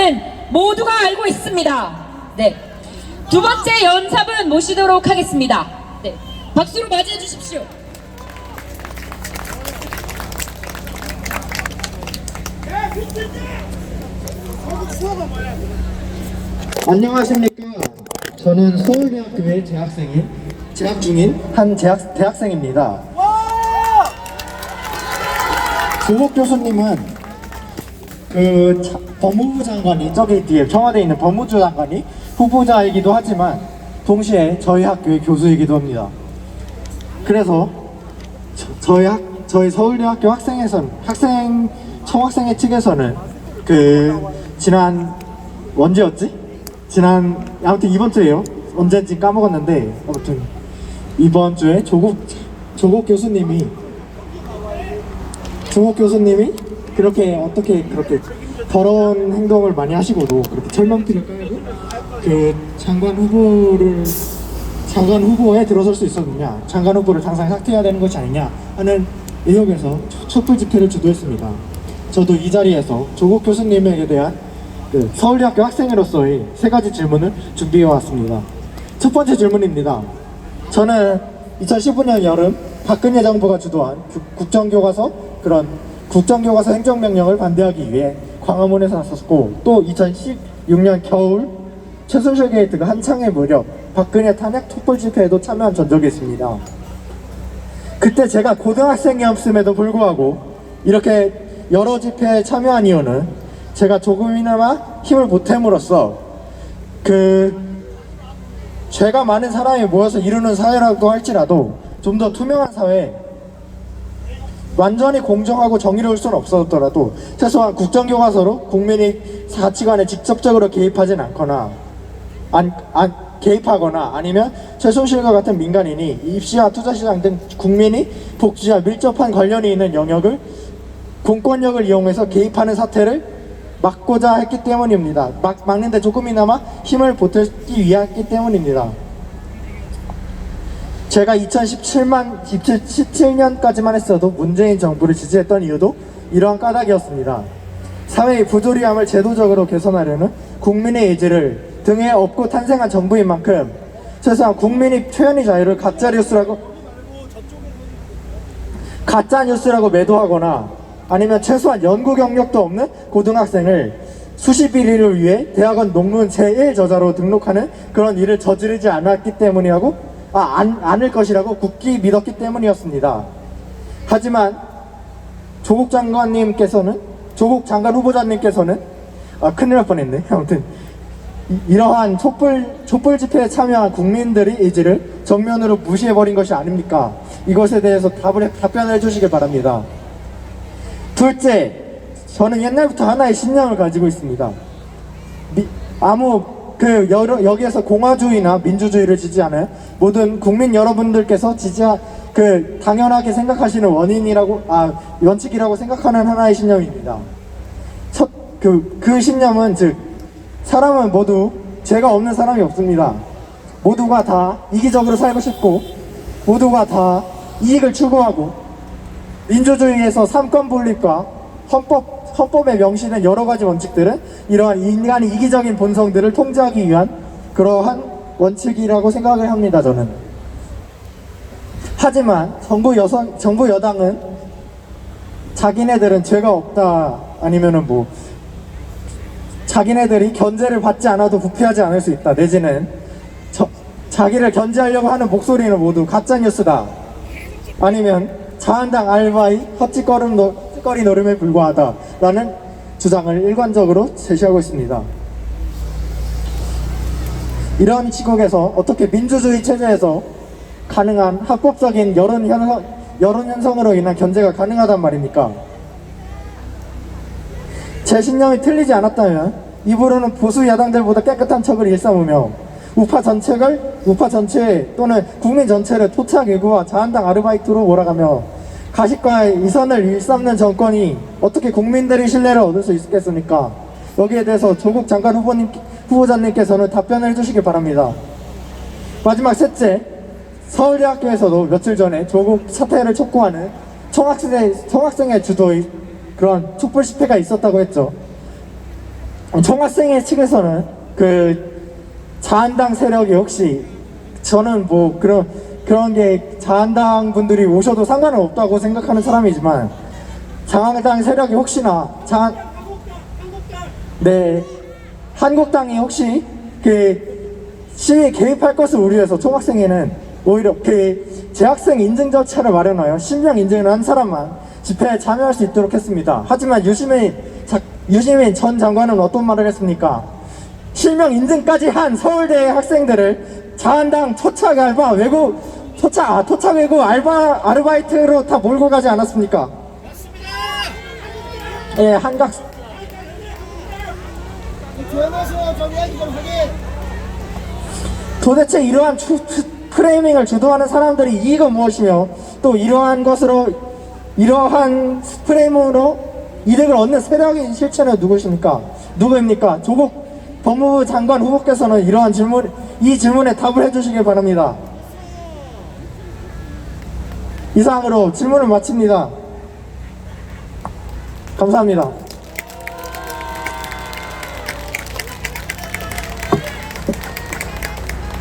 것은 모두가 알고 있습니다. 네. 두 번째 연삽은 모시도록 하겠습니다. 네. 박수로 맞이해 주십시오. 안녕하십니까. 저는 서울대학교에 재학 중인 한 대학생입니다. 조국 교수님은 법무부 장관이 저기 뒤에 청와대에 있는 법무부 장관이 후보자이기도 하지만 동시에 저희 학교의 교수이기도 합니다. 그래서 저희 서울대학교 청학생회 측에서는 지난 아무튼 이번 주에요. 언제인지 까먹었는데 아무튼 이번 주에 조국 교수님이 그렇게 어떻게 그렇게 더러운 행동을 많이 하시고도 그렇게 철망피를 깔고 장관 후보에 들어설 수 있었느냐, 장관 후보를 당장 사퇴해야 되는 것이 아니냐 하는 의혹에서 촛불 집회를 주도했습니다. 저도 이 자리에서 조국 교수님에게 대한 서울대학교 학생으로서의 3가지 질문을 준비해 왔습니다. 첫 번째 질문입니다. 저는 2015년 여름 박근혜 정부가 주도한 국정교과서 행정명령을 반대하기 위해 광화문에서 나섰고, 또 2016년 겨울 최순실 게이트가 한창의 무렵 박근혜 탄핵 촛불 집회에도 참여한 전적이 있습니다. 그때 제가 고등학생이었음에도 불구하고 이렇게 여러 집회에 참여한 이유는 제가 조금이나마 힘을 보탬으로써 죄가 많은 사람이 모여서 이루는 사회라고 할지라도 좀 더 투명한 사회, 완전히 공정하고 정의로울 수는 없었더라도 최소한 국정교과서로 국민이 가치관에 직접적으로 개입하거나 아니면 최순실과 같은 민간인이 입시와 투자시장 등 국민이 복지와 밀접한 관련이 있는 영역을 공권력을 이용해서 개입하는 사태를 막고자 했기 때문입니다. 막는데 조금이나마 힘을 보태기 위했기 때문입니다. 제가 2017년까지만 했어도 문재인 정부를 지지했던 이유도 이러한 까닭이었습니다. 사회의 부조리함을 제도적으로 개선하려는 국민의 의지를 등에 업고 탄생한 정부인 만큼 최소한 국민이 표현의 자유를 가짜뉴스라고 매도하거나 아니면 최소한 연구 경력도 없는 고등학생을 수십 일을 위해 대학원 논문 제1 저자로 등록하는 그런 일을 저지르지 않을 것이라고 굳게 믿었기 때문이었습니다. 하지만 조국 장관 후보자님께서는 큰일 날 뻔했네. 아무튼 이러한 촛불 집회에 참여한 국민들의 의지를 정면으로 무시해버린 것이 아닙니까? 이것에 대해서 답변을 해주시길 바랍니다. 둘째, 저는 옛날부터 하나의 신념을 가지고 있습니다. 여기에서 공화주의나 민주주의를 지지하는 모든 국민 여러분들께서 당연하게 생각하시는 원칙이라고 생각하는 하나의 신념입니다. 그 신념은 사람은 모두 죄가 없는 사람이 없습니다. 모두가 다 이기적으로 살고 싶고, 모두가 다 이익을 추구하고, 민주주의에서 삼권 분립과 헌법에 명시된 여러 가지 원칙들은 이러한 인간의 이기적인 본성들을 통제하기 위한 그러한 원칙이라고 생각을 합니다, 저는. 하지만 정부 여당은 자기네들은 죄가 없다, 아니면은 자기네들이 견제를 받지 않아도 부패하지 않을 수 있다, 내지는 자기를 견제하려고 하는 목소리는 모두 가짜뉴스다, 아니면 자한당 알바의 헛짓거리 노름에 불과하다 라는 주장을 일관적으로 제시하고 있습니다. 이런 시국에서 어떻게 민주주의 체제에서 가능한 합법적인 여론 형성으로 인한 견제가 가능하단 말입니까? 제 신념이 틀리지 않았다면 입으로는 보수 야당들보다 깨끗한 척을 일삼으며 우파 전체 또는 국민 전체를 토착 일구와 자한당 아르바이트로 몰아가며 가십과 이선을 일삼는 정권이 어떻게 국민들의 신뢰를 얻을 수 있겠습니까? 여기에 대해서 조국 장관 후보자님께서는 답변을 해주시기 바랍니다. 마지막 셋째, 서울대학교에서도 며칠 전에 조국 사퇴를 촉구하는 청학생의 주도의 그런 촛불 집회가 있었다고 했죠. 총학생회 측에서는 그 자한당 세력이 혹시 저는 뭐 그런 게 자한당 분들이 오셔도 상관은 없다고 생각하는 사람이지만 자한당 세력이 혹시나 네, 한국당이 혹시 그 시위에 개입할 것을 우려해서 총학생회는 오히려 그 재학생 인증 절차를 마련하여 신병 인증을 한 사람만 집회에 참여할 수 있도록 했습니다. 하지만 유시민 전 장관은 어떤 말을 했습니까? 실명 인증까지 한 서울대 학생들을 자한당 토착 외고 아르바이트로 다 몰고 가지 않았습니까? 예, 조용하세요. 좀 이야기 좀 하게. 도대체 이러한 프레이밍을 주도하는 사람들이 이익은 무엇이며 또 이러한 프레임으로 이득을 얻는 세력인 실체는 누구입니까? 조국 법무부 장관 후보께서는 이 질문에 답을 해주시길 바랍니다. 이상으로 질문을 마칩니다. 감사합니다.